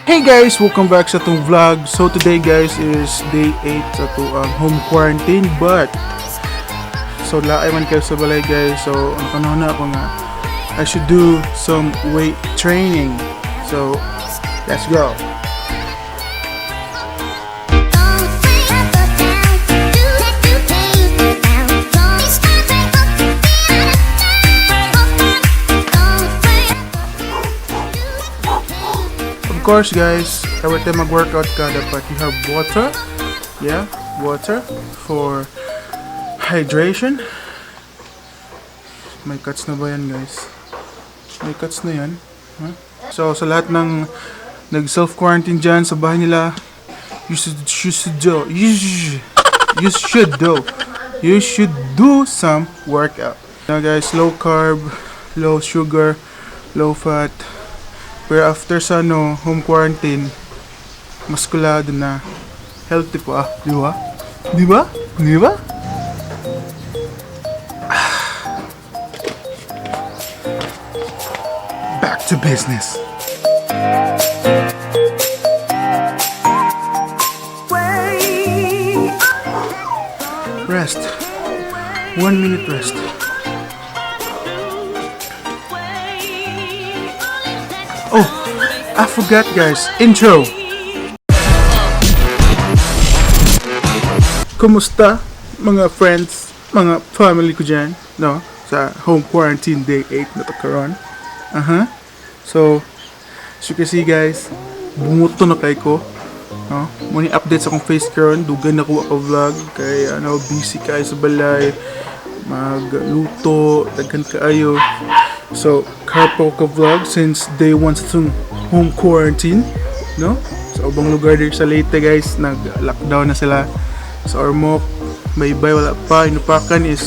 Hey guys, welcome back sa itong vlog. So today guys is day 8 sa itong home quarantine. But so laay man kayo sa balay guys. So nakanuna ako nga I should do some weight training. So let's go. Of course guys, every time mag-workout ka dapat you have water. Yeah, water for hydration. May cuts na ba yan guys? May cuts na yan. Huh? So sa lahat ng nag-self-quarantine dyan sa bahay nila, you should do some workout. Now guys, low carb, low sugar, low fat. Pero after sa home quarantine, maskulado na, healthy pa, di ba? Di ba? Di ba? Back to business. Rest. 1 minute rest. Oh, I forgot guys, intro. Kumusta mga friends, mga family ko dyan, no? Sa home quarantine day 8 na pagkaroon. So, as you can see guys, bumuto na kay ko. No? Muna updates akong face karon, dugan na ko vlog kay busy kayo sa balay, magluto, daghan kaayo. So, karpo ka vlog since day 1 sa home quarantine, no? Sa ubang lugar dito sa Leyte guys, nag-lockdown na sila. Sa Ormoc, Baybay wala pa, Inupakan is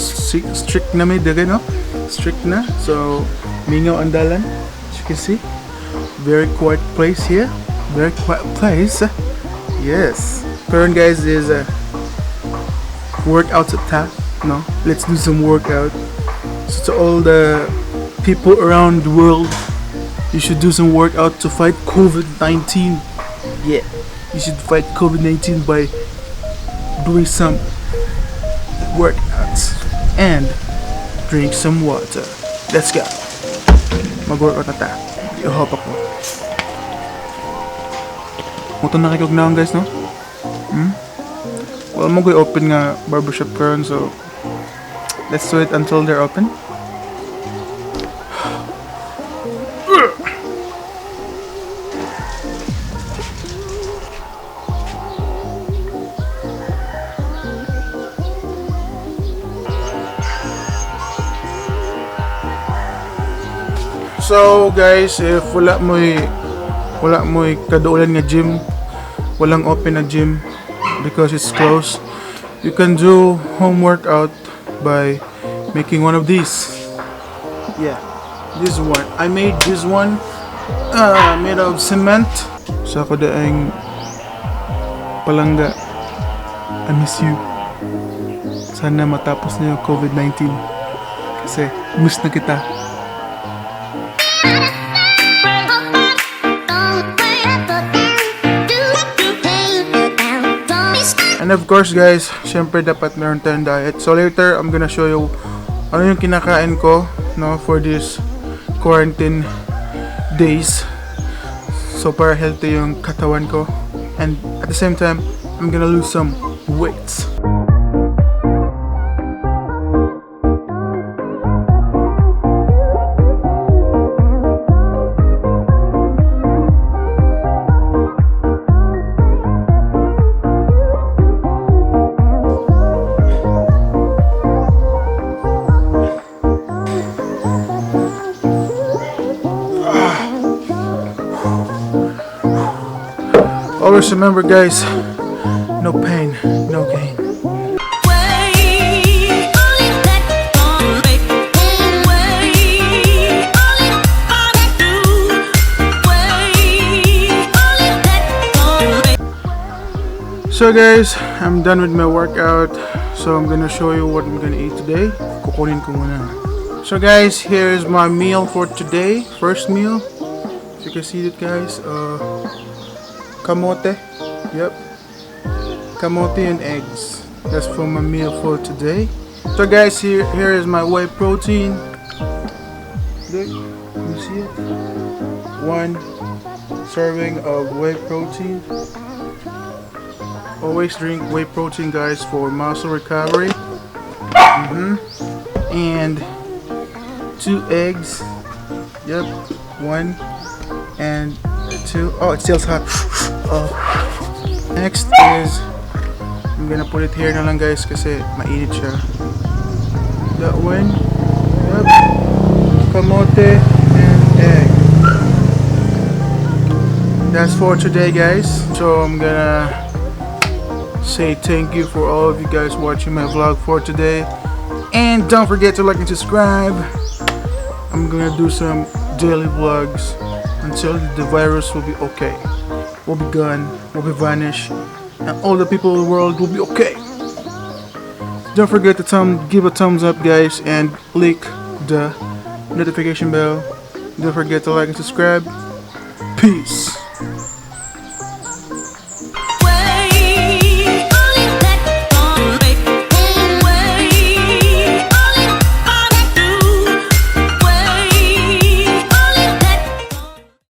strict na may daga, no? Strict na. So, mingaw ang dalan. As you can see, very quiet place here. Very quiet place. Yes. Current guys is workouts at ta, no? Let's do some workout. So to all the people around the world, you should do some workout to fight COVID-19. Yeah, you should fight COVID-19 by doing some workouts and drink some water. Let's go. Mag-workout na ta. I-hop ako. Muto na kayo gnaon guys, no? Well, mag open nga barbershop karon, so let's wait until they're open. So guys, if wala mo'y kadaulan nga gym, walang open na gym because it's closed, you can do home workout by making one of these. Yeah, this one. I made this one made of cement. Sa ako daing palangga, I miss you. Sana matapos na yung COVID-19 kasi miss na kita. And of course guys, syempre dapat meron tayong diet. So later, I'm gonna show you ano yung kinakain ko, no, for this quarantine days. So para healthy yung katawan ko. And at the same time, I'm gonna lose some weights. Always remember guys, no pain, no gain. So guys, I'm done with my workout. So I'm gonna show you what I'm gonna eat today. Kukunin ko muna. So guys, here is my meal for today. First meal. As you can see it guys, Kamote. Yep. Kamote and eggs. That's for my meal for today. So guys, here is my whey protein. Look, you see it? 1 serving of whey protein. Always drink whey protein, guys, for muscle recovery. And 2 eggs. Yep, 1 and 2. Oh, it still hot. Next is, I'm gonna put it here na lang, guys, kasi mainit siya. That one. Yep. Kamote and egg. That's for today, guys. So I'm gonna say thank you for all of you guys watching my vlog for today. And don't forget to like and subscribe. I'm gonna do some daily vlogs until the virus will be okay. Will be gone, will be vanished, and all the people in the world will be okay. Don't forget to give a thumbs up, guys, and click the notification bell. Don't forget to like and subscribe. Peace.